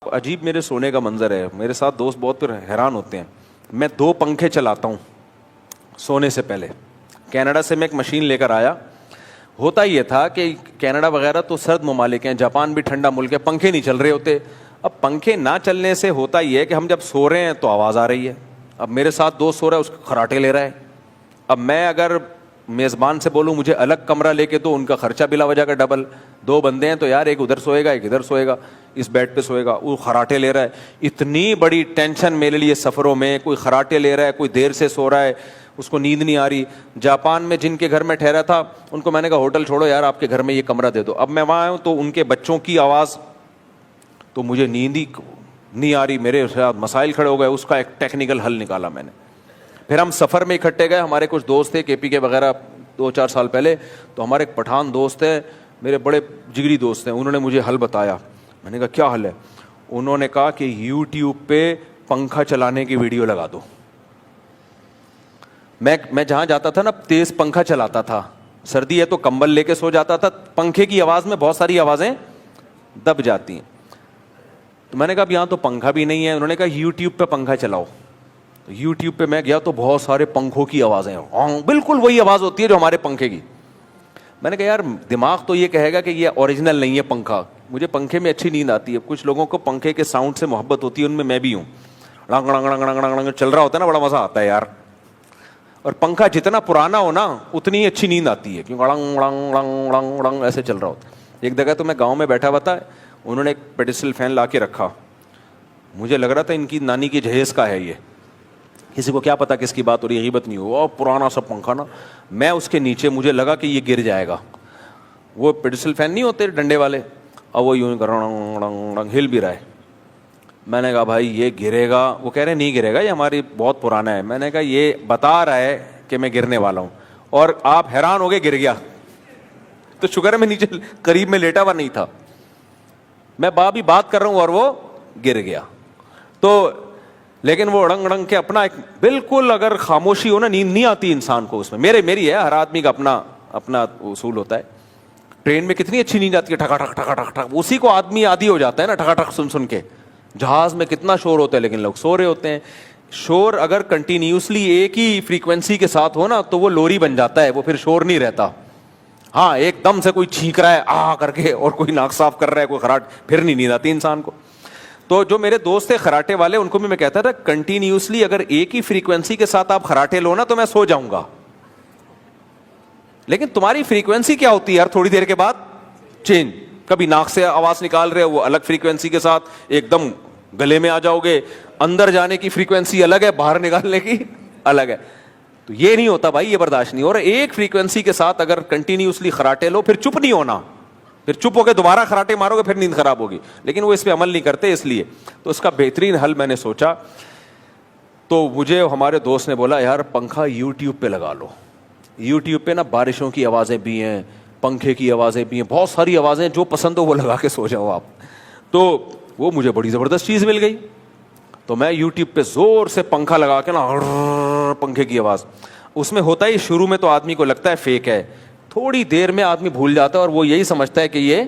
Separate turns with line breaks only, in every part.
عجیب میرے سونے کا منظر ہے. میرے ساتھ دوست بہت پھر حیران ہوتے ہیں. میں 2 پنکھے چلاتا ہوں سونے سے پہلے. کینیڈا سے میں ایک مشین لے کر آیا. ہوتا یہ تھا کہ کینیڈا وغیرہ تو سرد ممالک ہیں, جاپان بھی ٹھنڈا ملک ہے, پنکھے نہیں چل رہے ہوتے. اب پنکھے نہ چلنے سے ہوتا یہ ہے کہ ہم جب سو رہے ہیں تو آواز آ رہی ہے. اب میرے ساتھ دوست سو رہا ہے, اس کے خراٹے لے رہا ہے. اب میں اگر میزبان سے بولوں مجھے الگ کمرہ لے کے تو ان کا خرچہ بلا وجہ کا ڈبل. 2 بندے ہیں تو یار ایک ادھر سوئے گا ایک ادھر سوئے گا, اس بیڈ پہ سوئے گا, وہ خراٹے لے رہا ہے. اتنی بڑی ٹینشن میرے لیے سفروں میں. کوئی خراٹے لے رہا ہے, کوئی دیر سے سو رہا ہے, اس کو نیند نہیں آ رہی. جاپان میں جن کے گھر میں ٹھہرا تھا ان کو میں نے کہا ہوٹل چھوڑو یار, آپ کے گھر میں یہ کمرہ دے دو. اب میں وہاں آیا ہوں تو ان کے بچوں کی آواز, تو مجھے نیند ہی نہیں آ رہی. میرے ساتھ مسائل کھڑے ہو گئے. اس کا ایک ٹیکنیکل حل نکالا میں نے. پھر ہم سفر میں اکٹھے گئے. ہمارے کچھ دوست تھے کے پی کے وغیرہ 2-4 سال پہلے. تو ہمارے ایک پٹھان دوست ہے, میرے بڑے جگری دوست ہیں, انہوں نے مجھے حل بتایا. میں نے کہا کیا حل ہے؟ انہوں نے کہا کہ یوٹیوب پہ پنکھا چلانے کی ویڈیو لگا دو. میں جہاں جاتا تھا نا تیز پنکھا چلاتا تھا. سردی ہے تو کمبل لے کے سو جاتا تھا. پنکھے کی آواز میں بہت ساری آوازیں دب جاتی ہیں. تو میں نے کہا اب یہاں تو پنکھا بھی نہیں ہے. انہوں نے کہا یوٹیوب پہ پنکھا چلاؤ. یوٹیوب پہ میں گیا تو بہت سارے پنکھوں کی آوازیں, بالکل وہی آواز ہوتی ہے جو ہمارے پنکھے کی. میں نے کہا یار دماغ تو یہ کہے گا کہ یہ اوریجنل نہیں ہے پنکھا. مجھے پنکھے میں اچھی نیند آتی ہے. کچھ لوگوں کو پنکھے کے ساؤنڈ سے محبت ہوتی ہے, ان میں بھی ہوں. ڑنگ ڑنگ ڑنگ ڑنگ ڑنگ چل رہا ہوتا ہے نا, بڑا مزہ آتا ہے یار. اور پنکھا جتنا پرانا ہو نا اتنی اچھی نیند آتی ہے, کیونکہ ڑنگ ڑنگ ڑنگ ڑنگ ڑنگ ایسے چل رہا ہوتا ہے. ایک جگہ تو میں گاؤں میں بیٹھا ہوا تھا, انہوں نے ایک پیڈسٹل فین لا کے رکھا. مجھے لگ رہا تھا ان کی نانی کی جہیز کا ہے یہ. کسی کو کیا پتا کس کی بات ہو رہی ہے, غیبت نہیں ہو. پرانا سا پنکھا نا, میں اس کے نیچے مجھے لگا کہ یہ گر جائے گا. وہ پیڈسٹل فین نہیں ہوتے ڈنڈے والے, اور وہ یوں ہل بھی رہا ہے. میں نے کہا بھائی یہ گرے گا. وہ کہہ رہے نہیں گرے گا, یہ ہماری بہت پرانا ہے. میں نے کہا یہ بتا رہا ہے کہ میں گرنے والا ہوں, اور آپ حیران ہو گئے گر گیا. تو شکر ہے میں نیچے قریب میں لیٹا ہوا نہیں تھا. میں بات کر رہا ہوں اور وہ گر گیا. تو لیکن وہ اڑنگ اڑنگ کے اپنا ایک بالکل, اگر خاموشی ہو نا نیند نہیں آتی انسان کو. اس میں میری ہے, ہر آدمی کا اپنا اصول ہوتا ہے. ٹرین میں کتنی اچھی نیند آتی ہے, ٹھکا ٹھک ٹھکا ٹھک ٹھک, اسی کو آدمی عادی ہو جاتا ہے نا ٹھکا ٹھک سن کے. جہاز میں کتنا شور ہوتا ہے لیکن لوگ سو رہے ہوتے ہیں. شور اگر کنٹینیوسلی ایک ہی فریکوینسی کے ساتھ ہو نا تو وہ لوری بن جاتا ہے, وہ پھر شور نہیں رہتا. ہاں ایک دم سے کوئی چھینک رہا ہے آ کر کے, اور کوئی ناک صاف کر رہا ہے, کوئی خراٹ, پھر نہیں نیند آتی انسان کو. تو جو میرے دوست تھے خراٹے والے, ان کو بھی میں کہتا تھا کنٹینیوسلی اگر ایک ہی فریکوینسی کے ساتھ آپ خراٹے لو نا تو میں سو جاؤں گا. لیکن تمہاری فریکوینسی کیا ہوتی ہے یار, تھوڑی دیر کے بعد چینج. کبھی ناک سے آواز نکال رہے ہو وہ الگ فریکوینسی کے ساتھ ایک دم گلے میں آ جاؤ گے. اندر جانے کی فریکوینسی الگ ہے, باہر نکالنے کی الگ ہے. تو یہ نہیں ہوتا بھائی, یہ برداشت نہیں. اور ایک فریکوینسی کے ساتھ اگر کنٹینیوسلی خراٹے لو پھر چپ نہیں ہونا, پھر چپ ہو کے دوبارہ خراٹے مارو گے پھر نیند خراب ہوگی. لیکن وہ اس پہ عمل نہیں کرتے, اس لیے تو اس کا بہترین حل میں نے سوچا. تو مجھے ہمارے دوست نے بولا یار پنکھا یوٹیوب پہ لگا لو. یوٹیوب پہ نا بارشوں کی آوازیں بھی ہیں, پنکھے کی آوازیں بھی ہیں, بہت ساری آوازیں, جو پسند ہو وہ لگا کے سو جاؤ آپ. تو وہ مجھے بڑی زبردست چیز مل گئی. تو میں یوٹیوب پہ زور سے پنکھا لگا کے نا, پنکھے کی آواز. اس میں ہوتا ہی شروع میں تو آدمی کو لگتا ہے فیک ہے, تھوڑی دیر میں آدمی بھول جاتا ہے اور وہ یہی سمجھتا ہے کہ یہ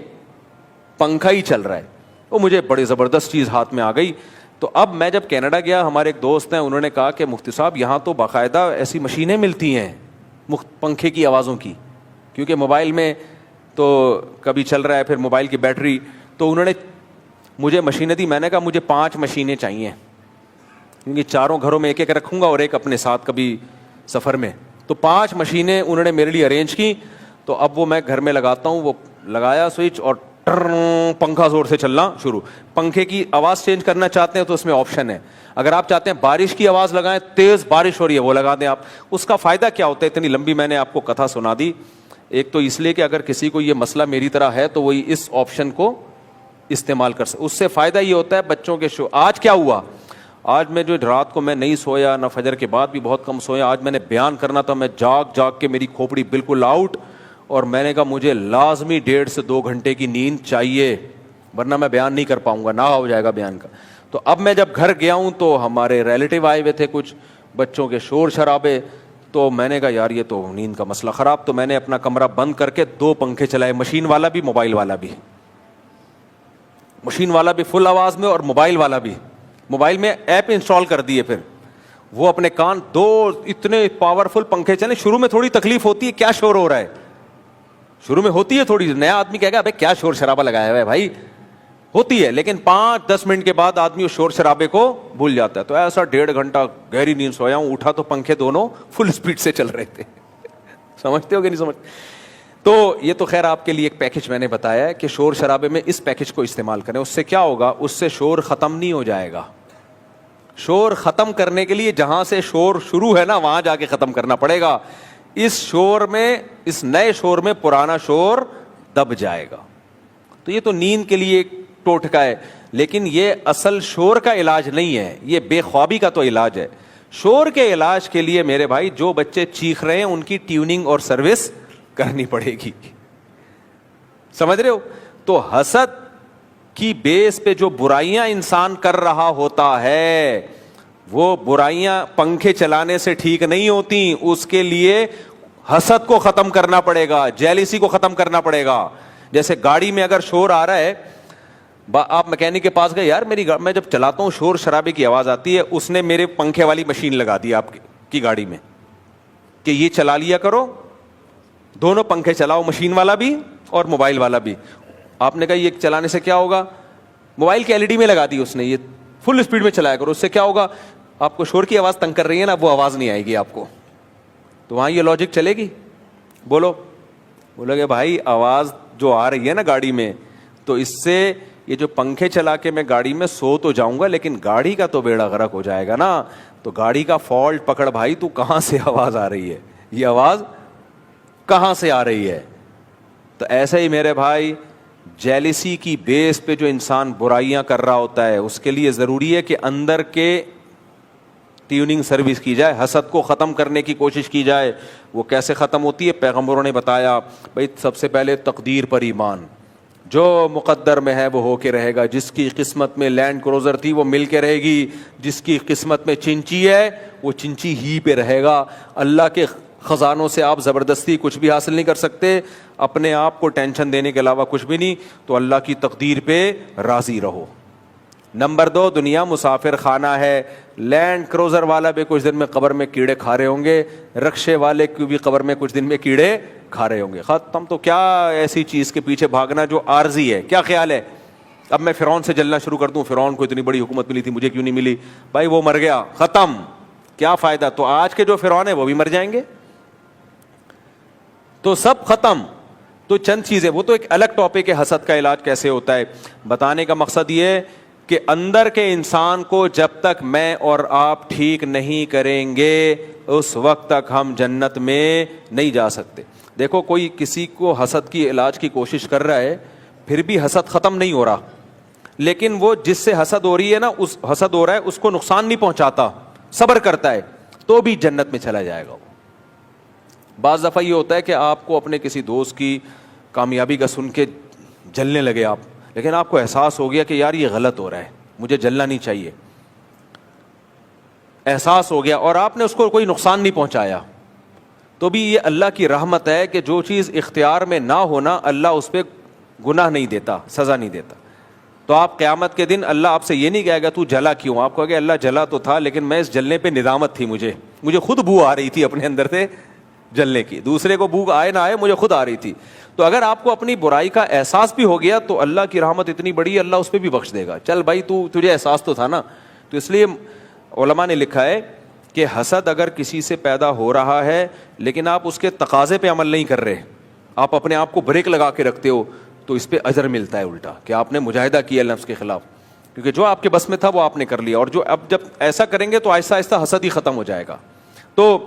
پنکھا ہی چل رہا ہے. وہ مجھے بڑی زبردست چیز ہاتھ میں آ گئی. تو اب میں جب کینیڈا گیا, ہمارے ایک دوست ہیں, انہوں نے کہا کہ مفتی صاحب یہاں تو باقاعدہ ایسی مشینیں ملتی ہیں پنکھے کی آوازوں کی, کیونکہ موبائل میں تو کبھی چل رہا ہے, پھر موبائل کی بیٹری. تو انہوں نے مجھے مشینیں دی. میں نے کہا مجھے 5 مشینیں چاہیے, کیونکہ 4 گھروں میں ایک رکھوں گا اور ایک اپنے ساتھ کبھی سفر میں. تو 5 مشینیں انہوں نے میرے لیے ارینج کی. تو اب وہ میں گھر میں لگاتا ہوں, وہ لگایا سوئچ اور پنکھا زور سے چلنا شروع. پنکھے کی آواز چینج کرنا چاہتے ہیں تو اس میں آپشن ہے. اگر آپ چاہتے ہیں بارش کی آواز لگائیں, تیز بارش ہو رہی ہے وہ لگا دیں آپ. اس کا فائدہ کیا ہوتا ہے, اتنی لمبی میں نے آپ کو کتھا سنا دی. ایک تو اس لیے کہ اگر کسی کو یہ مسئلہ میری طرح ہے تو وہی اس آپشن کو استعمال کر سکے. اس سے فائدہ یہ ہوتا ہے بچوں کے آج کیا ہوا, آج میں جو رات کو میں نہیں سویا, نہ فجر کے بعد بھی بہت کم سویا. آج میں نے بیان کرنا تھا, میں جاگ کے میری کھوپڑی بالکل آؤٹ, اور میں نے کہا مجھے لازمی 1.5 سے 2 گھنٹے کی نیند چاہیے, ورنہ میں بیان نہیں کر پاؤں گا, نہ ہو جائے گا بیان کا. تو اب میں جب گھر گیا ہوں تو ہمارے ریلیٹیو آئے ہوئے تھے, کچھ بچوں کے شور شرابے. تو میں نے کہا یار یہ تو نیند کا مسئلہ خراب. تو میں نے اپنا کمرہ بند کر کے 2 پنکھے چلائے, مشین والا بھی موبائل والا بھی. مشین والا بھی فل آواز میں اور موبائل والا بھی, موبائل میں ایپ انسٹال کر دیے, پھر وہ اپنے کان دو اتنے پاورفل پنکھے چلیں. شروع میں تھوڑی تکلیف ہوتی ہے, کیا شور ہو رہا ہے, شروع میں ہوتی ہے تھوڑی, نیا آدمی کہے گا ابے کیا شور شرابہ لگایا ہوا ہے بھائی, ہوتی ہے, لیکن 5-10 منٹ کے بعد آدمی اس شور شرابے کو بھول جاتا ہے. تو ایسا 1.5 گھنٹہ گہری نیند سویا ہوں, اٹھا تو پنکھے دونوں فل اسپیڈ سے چل رہے تھے. سمجھتے ہو کہ نہیں سمجھتے؟ تو یہ تو خیر آپ کے لیے ایک پیکج میں نے بتایا ہے کہ شور شرابے میں اس پیکج کو استعمال کریں. اس سے کیا ہوگا, اس سے شور ختم نہیں ہو جائے گا. شور ختم کرنے کے لیے جہاں سے شور شروع ہے نا وہاں جا کے ختم کرنا پڑے گا. اس شور میں, اس نئے شور میں پرانا شور دب جائے گا. تو یہ تو نیند کے لیے ایک ٹوٹکا ہے, لیکن یہ اصل شور کا علاج نہیں ہے, یہ بے خوابی کا تو علاج ہے. شور کے علاج کے لیے میرے بھائی جو بچے چیخ رہے ہیں ان کی ٹیوننگ اور سروس کرنی پڑے گی. سمجھ رہے ہو؟ تو حسد کی بیس پہ جو برائیاں انسان کر رہا ہوتا ہے وہ برائیاں پنکھے چلانے سے ٹھیک نہیں ہوتی. اس کے لیے حسد کو ختم کرنا پڑے گا, جیلیسی کو ختم کرنا پڑے گا. جیسے گاڑی میں اگر شور آ رہا ہے, آپ میکینک کے پاس گئے, یار میں جب چلاتا ہوں شور شرابے کی آواز آتی ہے, اس نے میرے پنکھے والی مشین لگا دی آپ کی گاڑی میں کہ یہ چلا لیا کرو, دونوں پنکھے چلاؤ, مشین والا بھی اور موبائل والا بھی. آپ نے کہا یہ چلانے سے کیا ہوگا, موبائل کی LED میں لگا دی اس نے, یہ فل اسپیڈ میں چلایا کرو, اس سے کیا ہوگا, آپ کو شور کی آواز تنگ کر رہی ہے نا, وہ آواز نہیں آئے گی آپ کو. تو وہاں یہ لاجک چلے گی؟ بولو کہ بھائی آواز جو آ رہی ہے نا گاڑی میں, تو اس سے یہ جو پنکھے چلا کے میں گاڑی میں سو تو جاؤں گا, لیکن گاڑی کا تو بیڑا غرق ہو جائے گا نا. تو گاڑی کا فالٹ پکڑ بھائی, تو کہاں سے آواز آ رہی ہے, یہ آواز کہاں سے آ رہی ہے. تو ایسے ہی میرے بھائی جیلیسی کی بیس پہ جو انسان برائیاں کر رہا ہوتا ہے اس کے لیے ضروری ہے کہ اندر کے ٹیوننگ سروس کی جائے, حسد کو ختم کرنے کی کوشش کی جائے. وہ کیسے ختم ہوتی ہے؟ پیغمبروں نے بتایا بھائی, سب سے پہلے تقدیر پر ایمان, جو مقدر میں ہے وہ ہو کے رہے گا. جس کی قسمت میں لینڈ کروزر تھی وہ مل کے رہے گی, جس کی قسمت میں چنچی ہے وہ چنچی ہی پہ رہے گا. اللہ کے خزانوں سے آپ زبردستی کچھ بھی حاصل نہیں کر سکتے, اپنے آپ کو ٹینشن دینے کے علاوہ کچھ بھی نہیں. تو اللہ کی تقدیر پہ راضی رہو. نمبر 2, دنیا مسافر خانہ ہے. لینڈ کروزر والا بھی کچھ دن میں قبر میں کیڑے کھا رہے ہوں گے, رکشے والے کی بھی قبر میں کچھ دن میں کیڑے کھا رہے ہوں گے. ختم. تو کیا ایسی چیز کے پیچھے بھاگنا جو عارضی ہے؟ کیا خیال ہے اب میں فرعون سے جلنا شروع کر دوں, فرعون کو اتنی بڑی حکومت ملی تھی مجھے کیوں نہیں ملی, بھائی وہ مر گیا, ختم, کیا فائدہ. تو آج کے جو فرعون ہیں وہ بھی مر جائیں گے, تو سب ختم. تو چند چیزیں, وہ تو ایک الگ ٹاپک ہے, حسد کا علاج کیسے ہوتا ہے. بتانے کا مقصد یہ کہ اندر کے انسان کو جب تک میں اور آپ ٹھیک نہیں کریں گے اس وقت تک ہم جنت میں نہیں جا سکتے. دیکھو کوئی کسی کو حسد کی علاج کی کوشش کر رہا ہے, پھر بھی حسد ختم نہیں ہو رہا, لیکن وہ جس سے حسد ہو رہی ہے نا, اس حسد ہو رہا ہے اس کو نقصان نہیں پہنچاتا, صبر کرتا ہے, تو بھی جنت میں چلا جائے گا. بعض دفعہ یہ ہوتا ہے کہ آپ کو اپنے کسی دوست کی کامیابی کا سن کے جلنے لگے آپ, لیکن آپ کو احساس ہو گیا کہ یار یہ غلط ہو رہا ہے, مجھے جلنا نہیں چاہیے, احساس ہو گیا, اور آپ نے اس کو کوئی نقصان نہیں پہنچایا, تو بھی یہ اللہ کی رحمت ہے کہ جو چیز اختیار میں نہ ہونا اللہ اس پہ گناہ نہیں دیتا, سزا نہیں دیتا. تو آپ قیامت کے دن اللہ آپ سے یہ نہیں کہے گا تو جلا کیوں, آپ کہو گے اللہ جلا تو تھا لیکن میں اس جلنے پہ ندامت تھی, مجھے خود بو آ رہی تھی اپنے اندر سے جلنے کی, دوسرے کو بو آئے نہ آئے مجھے خود آ رہی تھی. تو اگر آپ کو اپنی برائی کا احساس بھی ہو گیا تو اللہ کی رحمت اتنی بڑی ہے, اللہ اس پہ بھی بخش دے گا. چل بھائی تجھے احساس تو تھا نا. تو اس لیے علماء نے لکھا ہے کہ حسد اگر کسی سے پیدا ہو رہا ہے لیکن آپ اس کے تقاضے پہ عمل نہیں کر رہے, آپ اپنے آپ کو بریک لگا کے رکھتے ہو, تو اس پہ اجر ملتا ہے الٹا, کہ آپ نے مجاہدہ کیا نفس کے خلاف, کیونکہ جو آپ کے بس میں تھا وہ آپ نے کر لیا. اور جو اب جب ایسا کریں گے تو آہستہ آہستہ حسد ہی ختم ہو جائے گا. تو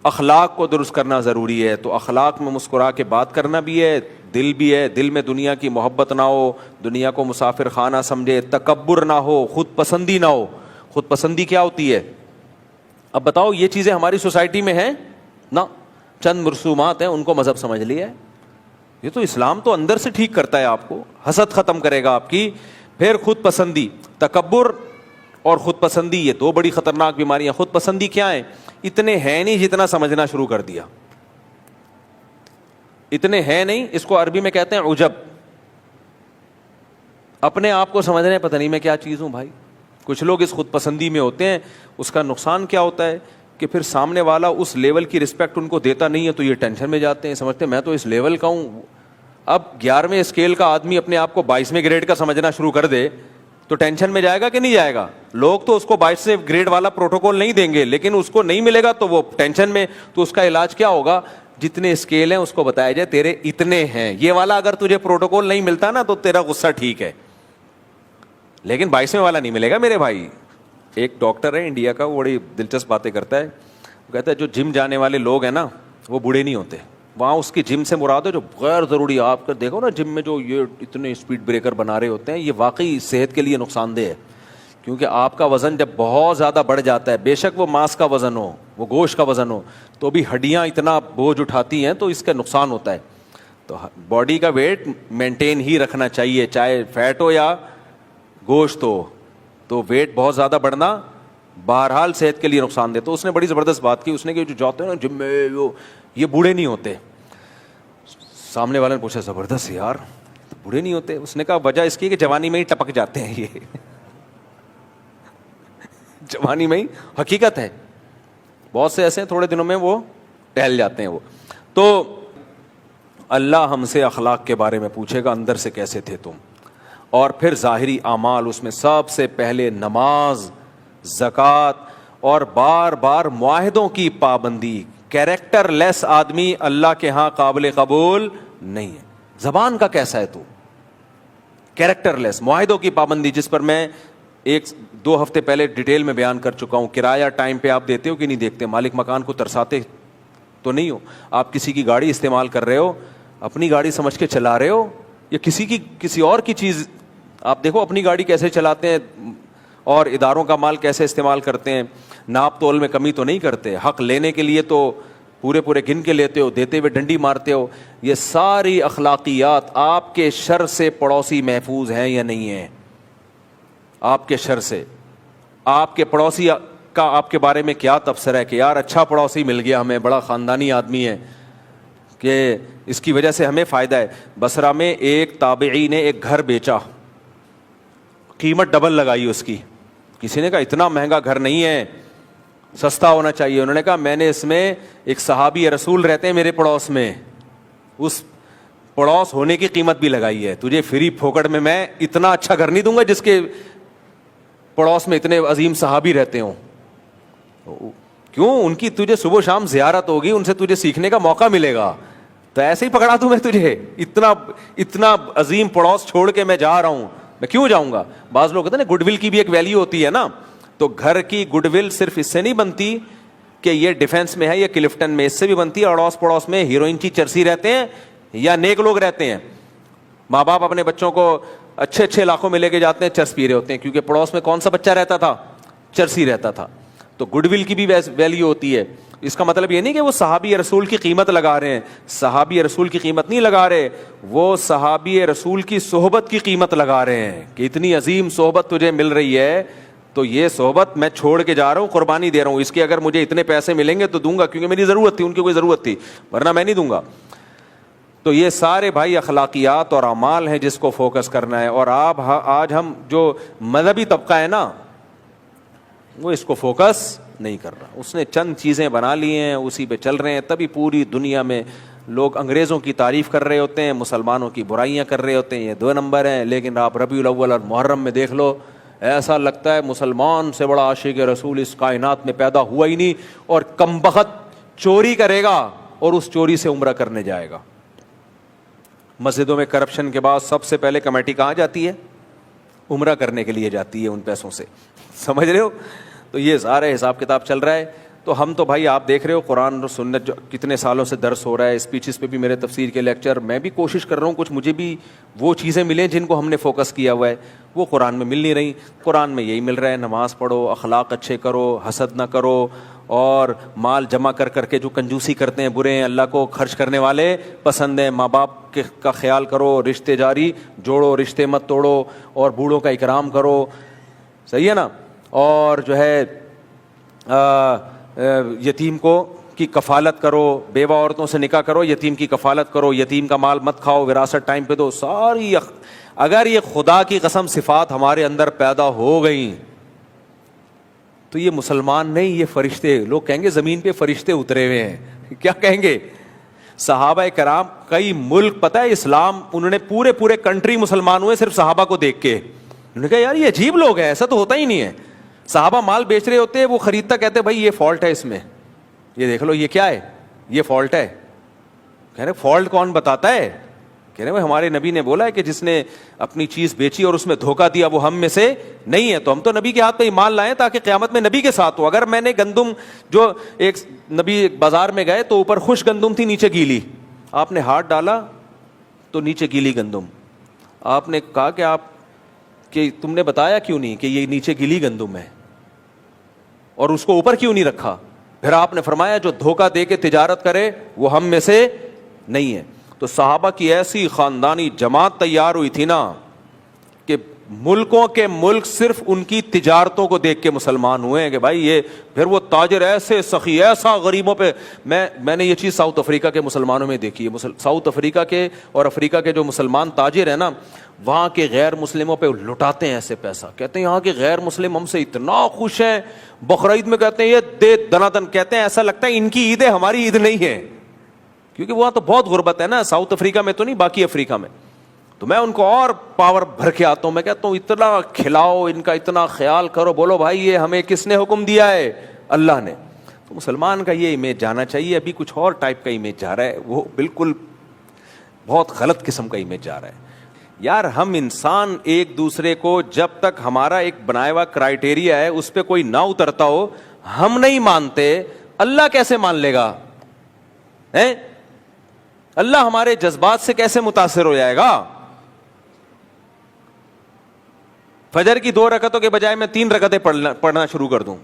اخلاق کو درست کرنا ضروری ہے. تو اخلاق میں مسکرا کے بات کرنا بھی ہے, دل بھی ہے, دل میں دنیا کی محبت نہ ہو, دنیا کو مسافر خانہ سمجھے, تکبر نہ ہو, خود پسندی نہ ہو. خود پسندی کیا ہوتی ہے؟ اب بتاؤ, یہ چیزیں ہماری سوسائٹی میں ہیں نا, چند مرسومات ہیں ان کو مذہب سمجھ لیا ہے. یہ تو اسلام تو اندر سے ٹھیک کرتا ہے آپ کو, حسد ختم کرے گا آپ کی. پھر خود پسندی, تکبر اور خود پسندی, یہ دو بڑی خطرناک بیماریاں. خود پسندی کیا ہے؟ اتنے ہیں نہیں جتنا سمجھنا شروع کر دیا, اتنے ہیں نہیں. اس کو عربی میں کہتے ہیں عجب. اپنے آپ کو سمجھ رہے ہیں پتہ نہیں میں کیا چیز ہوں بھائی. کچھ لوگ اس خود پسندی میں ہوتے ہیں. اس کا نقصان کیا ہوتا ہے کہ پھر سامنے والا اس لیول کی رسپیکٹ ان کو دیتا نہیں ہے تو یہ ٹینشن میں جاتے ہیں, سمجھتے ہیں میں تو اس لیول کا ہوں. اب 11ویں اسکیل کا آدمی اپنے آپ کو 22ویں گریڈ کا سمجھنا شروع کر دے تو ٹینشن میں جائے گا کہ نہیں جائے گا؟ لوگ تو اس کو 22ویں گریڈ والا پروٹوکول نہیں دیں گے, لیکن اس کو نہیں ملے گا تو وہ ٹینشن میں. تو اس کا علاج کیا ہوگا؟ جتنے اسکیل ہیں اس کو بتایا جائے تیرے اتنے ہیں, یہ والا اگر تجھے پروٹوکول نہیں ملتا نا تو تیرا غصہ ٹھیک ہے, لیکن 22ویں والا نہیں ملے گا میرے بھائی. ایک ڈاکٹر ہے انڈیا کا, وہ بڑی دلچسپ باتیں کرتا ہے. وہ کہتا ہے جو جم جانے والے لوگ ہیں نا وہ بوڑھے نہیں ہوتے. وہاں اس کی جم سے مراد ہے جو غیر ضروری, آپ کا دیکھو نا جم میں جو یہ اتنے اسپیڈ بریکر بنا رہے ہوتے ہیں, یہ واقعی صحت کے لیے نقصان دہ ہے. کیونکہ آپ کا وزن جب بہت زیادہ بڑھ جاتا ہے, بے شک وہ ماس کا وزن ہو, وہ گوشت کا وزن ہو, تو بھی ہڈیاں اتنا بوجھ اٹھاتی ہیں تو اس کا نقصان ہوتا ہے. تو باڈی کا ویٹ مینٹین ہی رکھنا چاہیے, چاہے فیٹ ہو یا گوشت ہو. تو ویٹ بہت زیادہ بڑھنا بہرحال صحت کے لیے نقصان دہ. تو اس نے بڑی زبردست بات کی. اس نے کہ جو جاتے ہیں نا جم میں یہ بوڑھے نہیں ہوتے. سامنے والے نے پوچھا زبردست یار بوڑھے نہیں ہوتے؟ اس نے کہا وجہ اس کی کہ جوانی میں ہی ٹپک جاتے ہیں یہ جوانی میں ہی حقیقت ہے. بہت سے ایسے ہیں تھوڑے دنوں میں وہ ٹہل جاتے ہیں وہ. تو اللہ ہم سے اخلاق کے بارے میں پوچھے گا, اندر سے کیسے تھے تم, اور پھر ظاہری اعمال. اس میں سب سے پہلے نماز, زکوٰۃ اور بار بار معاہدوں کی پابندی. کیریکٹر لیس آدمی اللہ کے ہاں قابل قبول نہیں ہے. زبان کا کیسا ہے تو؟ کیریکٹر لیس. معاہدوں کی پابندی جس پر میں 1-2 ہفتے پہلے ڈیٹیل میں بیان کر چکا ہوں. کرایہ ٹائم پہ آپ دیتے ہو کہ نہیں دیکھتے؟ مالک مکان کو ترساتے تو نہیں ہو؟ آپ کسی کی گاڑی استعمال کر رہے ہو, اپنی گاڑی سمجھ کے چلا رہے ہو یا کسی اور کی چیز؟ آپ دیکھو اپنی گاڑی کیسے چلاتے ہیں اور اداروں کا مال کیسے استعمال کرتے ہیں. ناپ تول میں کمی تو نہیں کرتے. حق لینے کے لیے تو پورے گن کے لیتے ہو, دیتے ہوئے ڈنڈی مارتے ہو. یہ ساری اخلاقیات آپ کے شر سے پڑوسی محفوظ ہیں یا نہیں ہیں؟ آپ کے شر سے. آپ کے پڑوسی کا آپ کے بارے میں کیا تبصرہ ہے کہ یار اچھا پڑوسی مل گیا ہمیں, بڑا خاندانی آدمی ہے کہ اس کی وجہ سے ہمیں فائدہ ہے. بصرہ میں ایک تابعی نے ایک گھر بیچا, قیمت ڈبل لگائی اس کی. کسی نے کہا اتنا مہنگا گھر نہیں ہے, سستا ہونا چاہیے. انہوں نے کہا میں نے اس میں ایک صحابی رسول رہتے ہیں میرے پڑوس میں, اس پڑوس ہونے کی قیمت بھی لگائی ہے. تجھے فری پھوکٹ میں اتنا اچھا گھر نہیں دوں گا جس کے پڑوس میں اتنے عظیم صحابی رہتے ہوں. کیوں؟ ان کی تجھے صبح و شام زیارت ہوگی, ان سے تجھے سیکھنے کا موقع ملے گا. تو ایسے ہی پکڑا دوں میں تجھے؟ اتنا عظیم پڑوس چھوڑ کے میں جا رہا ہوں, میں کیوں جاؤں گا؟ بعض لوگ کہتے ہیں نا گڈ ول کی بھی ایک ویلیو ہوتی ہے نا. تو گھر کی گڈ ول صرف اس سے نہیں بنتی کہ یہ ڈیفینس میں ہے یا کلفٹن میں, اس سے بھی بنتی ہے اڑوس پڑوس میں ہیروئن کی چرسی رہتے ہیں یا نیک لوگ رہتے ہیں. ماں باپ اپنے بچوں کو اچھے علاقوں میں لے کے جاتے ہیں, چرس پی رہے ہوتے ہیں, کیونکہ پڑوس میں کون سا بچہ رہتا تھا؟ چرسی رہتا تھا. تو گڈ ول کی بھی ویلیو ہوتی ہے. اس کا مطلب یہ نہیں کہ وہ صحابی رسول کی قیمت لگا رہے ہیں. صحابی رسول کی قیمت نہیں لگا رہے, وہ صحابی رسول کی صحبت کی قیمت لگا رہے ہیں کہ اتنی عظیم صحبت تجھے مل رہی ہے تو یہ صحبت میں چھوڑ کے جا رہا ہوں, قربانی دے رہا ہوں. اس کی اگر مجھے اتنے پیسے ملیں گے تو دوں گا کیونکہ میری ضرورت تھی, ان کی کوئی ضرورت تھی, ورنہ میں نہیں دوں گا. تو یہ سارے بھائی اخلاقیات اور اعمال ہیں جس کو فوکس کرنا ہے. اور آج ہم جو مذہبی طبقہ ہے نا وہ اس کو فوکس نہیں کر رہا. اس نے چند چیزیں بنا لی ہیں, اسی پہ چل رہے ہیں. تبھی پوری دنیا میں لوگ انگریزوں کی تعریف کر رہے ہوتے ہیں, مسلمانوں کی برائیاں کر رہے ہوتے ہیں. یہ 2 نمبر ہیں. لیکن آپ ربیع الاول اور محرم میں دیکھ لو, ایسا لگتا ہے مسلمان سے بڑا عاشق رسول اس کائنات میں پیدا ہوا ہی نہیں. اور کمبخت چوری کرے گا اور اس چوری سے عمرہ کرنے جائے گا. مسجدوں میں کرپشن کے بعد سب سے پہلے کمیٹی کہاں جاتی ہے؟ عمرہ کرنے کے لیے جاتی ہے ان پیسوں سے. سمجھ رہے ہو؟ تو یہ سارے حساب کتاب چل رہا ہے. تو ہم تو بھائی آپ دیکھ رہے ہو قرآن اور سنت جو کتنے سالوں سے درس ہو رہا ہے, اسپیچز پہ بھی میرے تفسیر کے لیکچر, میں بھی کوشش کر رہا ہوں کچھ مجھے بھی وہ چیزیں ملیں جن کو ہم نے فوکس کیا ہوا ہے, وہ قرآن میں مل نہیں رہی. قرآن میں یہی مل رہا ہے, نماز پڑھو, اخلاق اچھے کرو, حسد نہ کرو, اور مال جمع کر کے جو کنجوسی کرتے ہیں برے ہیں, اللہ کو خرچ کرنے والے پسند ہیں. ماں باپ کا خیال کرو, رشتے جاری جوڑو, رشتے مت توڑو, اور بوڑھوں کا اکرام کرو. صحیح ہے نا؟ اور جو ہے یتیم کو کی کفالت کرو, بیوہ عورتوں سے نکاح کرو, یتیم کی کفالت کرو, یتیم کا مال مت کھاؤ, وراثت ٹائم پہ دو, ساری اگر یہ خدا کی قسم صفات ہمارے اندر پیدا ہو گئیں تو یہ مسلمان نہیں, یہ فرشتے. لوگ کہیں گے زمین پہ فرشتے اترے ہوئے ہیں, کیا کہیں گے؟ صحابہ کرام کئی ملک, پتہ ہے اسلام, انہوں نے پورے کنٹری مسلمان ہوئے صرف صحابہ کو دیکھ کے. انہوں نے کہا یار یہ عجیب لوگ ہیں, ایسا تو ہوتا ہی نہیں ہے. صحابہ مال بیچ رہے ہوتے, وہ خریدتا, کہتے بھائی یہ فالٹ ہے اس میں, یہ دیکھ لو یہ کیا ہے, یہ فالٹ ہے. کہہ رہے فالٹ کون بتاتا ہے؟ کہہ رہے ہمارے نبی نے بولا ہے کہ جس نے اپنی چیز بیچی اور اس میں دھوکہ دیا وہ ہم میں سے نہیں ہے. تو ہم تو نبی کے ہاتھ پہ ایمان لائیں تاکہ قیامت میں نبی کے ساتھ ہو. اگر میں نے گندم, جو ایک نبی بازار میں گئے تو اوپر خشک گندم تھی, نیچے گیلی, آپ نے ہاتھ ڈالا تو نیچے گیلی گندم. آپ نے کہا کہ تم نے بتایا کیوں نہیں کہ یہ نیچے گیلی گندم ہے, اور اس کو اوپر کیوں نہیں رکھا؟ پھر آپ نے فرمایا جو دھوکہ دے کے تجارت کرے وہ ہم میں سے نہیں ہے. تو صحابہ کی ایسی خاندانی جماعت تیار ہوئی تھی نا کہ ملکوں کے ملک صرف ان کی تجارتوں کو دیکھ کے مسلمان ہوئے ہیں کہ بھائی یہ, پھر وہ تاجر ایسے سخی, ایسا غریبوں پہ. میں نے یہ چیز ساؤتھ افریقہ کے مسلمانوں میں دیکھی ہے. ساؤتھ افریقہ کے اور افریقہ کے جو مسلمان تاجر ہیں نا, وہاں کے غیر مسلموں پہ لٹاتے ہیں ایسے پیسہ. کہتے ہیں یہاں کے غیر مسلم ہم سے اتنا خوش ہیں, بقرعید میں کہتے ہیں یہ دے دنا دن, کہتے ہیں ایسا لگتا ہے ان کی عید ہے ہماری عید نہیں ہے, کیونکہ وہاں تو بہت غربت ہے نا. ساؤتھ افریقہ میں تو نہیں, باقی افریقہ میں. تو میں ان کو اور پاور بھر کے آتا ہوں, میں کہتا ہوں اتنا کھلاؤ, ان کا اتنا خیال کرو, بولو بھائی یہ ہمیں کس نے حکم دیا ہے؟ اللہ نے. تو مسلمان کا یہ امیج جانا چاہیے. ابھی کچھ اور ٹائپ کا امیج جا رہا ہے, وہ بالکل بہت غلط قسم کا امیج جا رہا ہے. یار ہم انسان ایک دوسرے کو, جب تک ہمارا ایک بنایا ہوا کرائٹیریا ہے اس پہ کوئی نہ اترتا ہو, ہم نہیں مانتے, اللہ کیسے مان لے گا؟ اللہ ہمارے جذبات سے کیسے متاثر ہو جائے گا؟ فجر کی 2 رکعتوں کے بجائے میں 3 رکعتیں پڑھنا شروع کر دوں.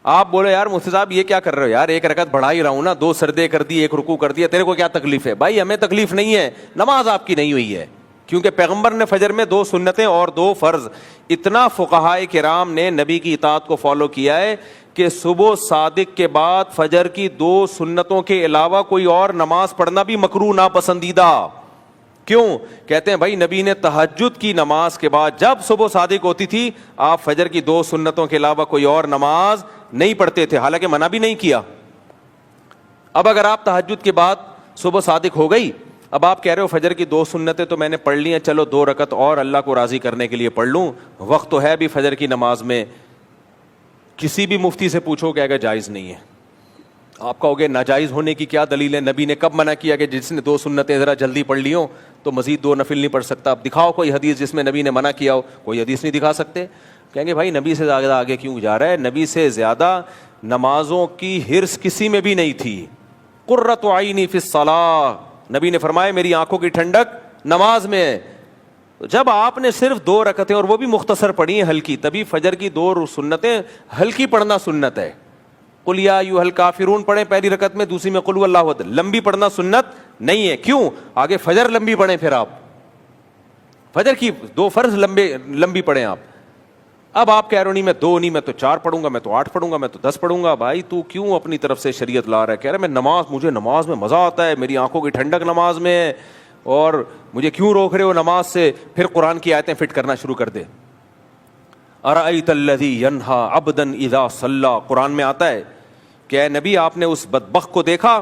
آپ بولے یار مفتی صاحب یہ کیا کر رہے ہو یار, 1 رکعت بڑھا ہی رہا ہوں نا, 2 سردے کر دی, 1 رکوع کر دیا, تیرے کو کیا تکلیف ہے؟ بھائی ہمیں تکلیف نہیں ہے, نماز آپ کی نہیں ہوئی ہے, کیونکہ پیغمبر نے فجر میں 2 سنتیں اور 2 فرض. اتنا فقہائے کرام نے نبی کی اطاعت کو فالو کیا ہے کہ صبح صادق کے بعد فجر کی 2 سنتوں کے علاوہ کوئی اور نماز پڑھنا بھی مکروہ ناپسندیدہ. کیوں؟ کہتے ہیں بھائی نبی نے تہجد کی نماز کے بعد جب صبح صادق ہوتی تھی, آپ فجر کی 2 سنتوں کے علاوہ کوئی اور نماز نہیں پڑھتے تھے, حالانکہ منع بھی نہیں کیا. اب اگر آپ تہجد کے بعد صبح صادق ہو گئی, اب آپ کہہ رہے ہو فجر کی 2 سنتیں تو میں نے پڑھ لی ہیں, چلو 2 رکعت اور اللہ کو راضی کرنے کے لیے پڑھ لوں, وقت تو ہے بھی فجر کی نماز میں. کسی بھی مفتی سے پوچھو کہے گا جائز نہیں ہے. آپ کہو گے ناجائز ہونے کی کیا دلیل ہے؟ نبی نے کب منع کیا کہ جس نے 2 سنتیں ذرا جلدی پڑھ لی ہوں تو مزید 2 نفل نہیں پڑھ سکتا؟ اب دکھاؤ کوئی حدیث جس میں نبی نے منع کیا ہو. کوئی حدیث نہیں دکھا سکتے. کہیں گے بھائی نبی سے زیادہ آگے کیوں جا رہا ہے؟ نبی سے زیادہ نمازوں کی ہرس کسی میں بھی نہیں تھی. قرۃ عینی فی الصلاۃ, نبی نے فرمایا میری آنکھوں کی ٹھنڈک نماز میں ہے. جب آپ نے صرف 2 رکعتیں اور وہ بھی مختصر پڑھی ہیں ہلکی, تبھی فجر کی 2 سنتیں ہلکی پڑھنا سنت ہے. قل یا ایھا الکافرون پڑھیں پہلی رکعت میں, دوسری میں قل هو اللہ احد. لمبی پڑھنا سنت نہیں ہے. کیوں؟ آگے فجر لمبی پڑھیں, پھر آپ فجر کی 2 فرض لمبی پڑھیں آپ. اب آپ کہہ رہے نہیں میں 2 نہیں, میں تو 4 پڑھوں گا, میں تو 8 پڑھوں گا, میں تو 10 پڑھوں گا. بھائی تو کیوں اپنی طرف سے شریعت لا رہا ہے؟ کہہ رہا ہے میں مجھے نماز میں مزہ آتا ہے, میری آنکھوں کی ٹھنڈک نماز میں ہے, اور مجھے کیوں روک رہے ہو نماز سے؟ پھر قرآن کی آیتیں فٹ کرنا شروع کر دے. ارأیت الذی ینہا عبدا اذا صلی, قرآن میں آتا ہے کہ اے نبی آپ نے اس بدبخت کو دیکھا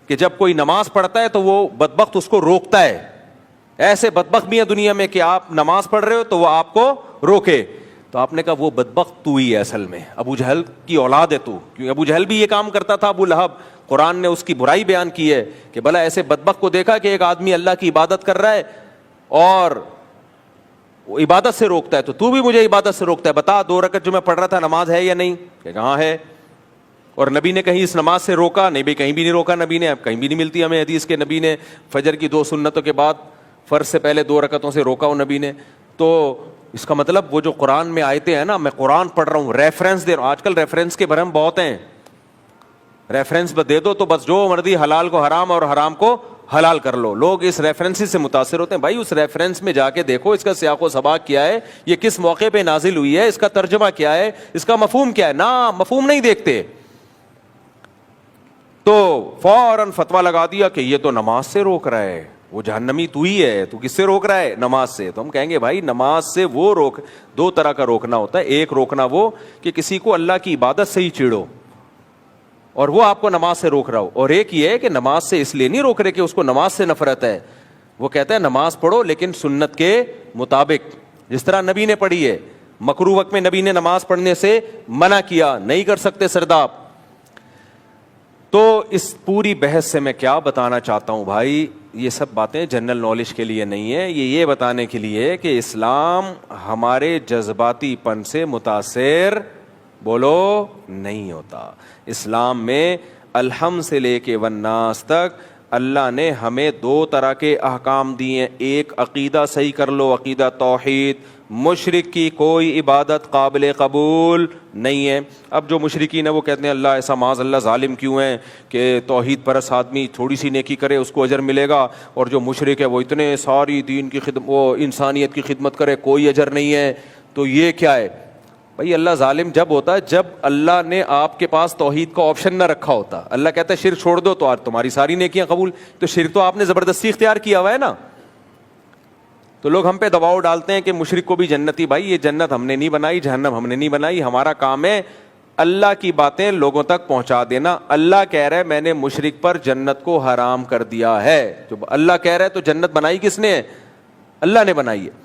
کہ جب کوئی نماز پڑھتا ہے تو وہ بدبخت اس کو روکتا ہے. ایسے بدبخت بھی ہیں دنیا میں کہ آپ نماز پڑھ رہے ہو تو وہ آپ کو روکے. تو آپ نے کہا وہ بدبخت تو ہی ہے, اصل میں ابو جہل کی اولاد ہے تو, کیونکہ ابو جہل بھی یہ کام کرتا تھا, ابو لہب. قرآن نے اس کی برائی بیان کی ہے کہ بھلا ایسے بدبخت کو دیکھا کہ ایک آدمی اللہ کی عبادت کر رہا ہے اور وہ عبادت سے روکتا ہے, تو بھی مجھے عبادت سے روکتا ہے, بتا 2 رکعت جو میں پڑھ رہا تھا نماز ہے یا نہیں؟ کہ کہاں ہے. اور نبی نے کہیں اس نماز سے روکا نہیں؟ بھی کہیں بھی نہیں روکا نبی نے. اب کہیں بھی نہیں ملتی ہمیں حدیث کے نبی نے فجر کی 2 سنتوں کے بعد فرض سے پہلے 2 رکعتوں سے روکا ہو نبی نے. تو اس کا مطلب وہ جو قرآن میں آیتیں ہیں نا, میں قرآن پڑھ رہا ہوں, ریفرنس دے رہا ہوں. آج کل ریفرنس کے بھرم بہت ہیں, ریفرنس دے دو تو بس جو مرضی حلال کو حرام اور حرام کو حلال کر لو. لوگ اس ریفرنس سے متاثر ہوتے ہیں. بھائی اس ریفرنس میں جا کے دیکھو اس کا سیاق و سباق کیا ہے, یہ کس موقع پہ نازل ہوئی ہے, اس کا ترجمہ کیا ہے, اس کا مفہوم کیا ہے. نہ مفہوم نہیں دیکھتے. تو فوراً فتوا لگا دیا کہ یہ تو نماز سے روک رہا ہے, وہ جہنمی تو ہی ہے, تو کس سے روک رہا ہے؟ نماز سے. تو ہم کہیں گے بھائی نماز سے وہ روک, دو طرح کا روکنا ہوتا ہے. ایک روکنا وہ کہ کسی کو اللہ کی عبادت سے ہی چڑھو اور وہ آپ کو نماز سے روک رہا ہو, اور ایک یہ ہے کہ نماز سے اس لیے نہیں روک رہے کہ اس کو نماز سے نفرت ہے, وہ کہتا ہے نماز پڑھو لیکن سنت کے مطابق, جس طرح نبی نے پڑھی ہے. مکروہ وقت میں نبی نے نماز پڑھنے سے منع کیا, نہیں کر سکتے سرداب. تو اس پوری بحث سے میں کیا بتانا چاہتا ہوں بھائی, یہ سب باتیں جنرل نالج کے لیے نہیں ہے, یہ بتانے کے لیے کہ اسلام ہمارے جذباتی پن سے متاثر بولو نہیں ہوتا. اسلام میں الحم سے لے کے والناس تک اللہ نے ہمیں دو طرح کے احکام دیے. ایک عقیدہ صحیح کر لو, عقیدہ توحید, مشرک کی کوئی عبادت قابل قبول نہیں ہے. اب جو مشرکین ہیں وہ کہتے ہیں اللہ ایسا معاذ اللہ ظالم کیوں ہیں کہ توحید پرست آدمی تھوڑی سی نیکی کرے اس کو اجر ملے گا, اور جو مشرک ہے وہ اتنے ساری دین کی خدمت, وہ انسانیت کی خدمت کرے کوئی اجر نہیں ہے. تو یہ کیا ہے بھائی؟ اللہ ظالم جب ہوتا ہے جب اللہ نے آپ کے پاس توحید کا آپشن نہ رکھا ہوتا. اللہ کہتا ہے شرک چھوڑ دو تو تمہاری ساری نیکیاں قبول. تو شرک تو آپ نے زبردستی اختیار کیا ہوا ہے نا. تو لوگ ہم پہ دباؤ ڈالتے ہیں کہ مشرک کو بھی جنتی. بھائی یہ جنت ہم نے نہیں بنائی, جہنم ہم نے نہیں بنائی. ہمارا کام ہے اللہ کی باتیں لوگوں تک پہنچا دینا. اللہ کہہ رہا ہے میں نے مشرک پر جنت کو حرام کر دیا ہے. جو اللہ کہہ رہا ہے تو جنت بنائی کس نے ہے؟ اللہ نے بنائی ہے.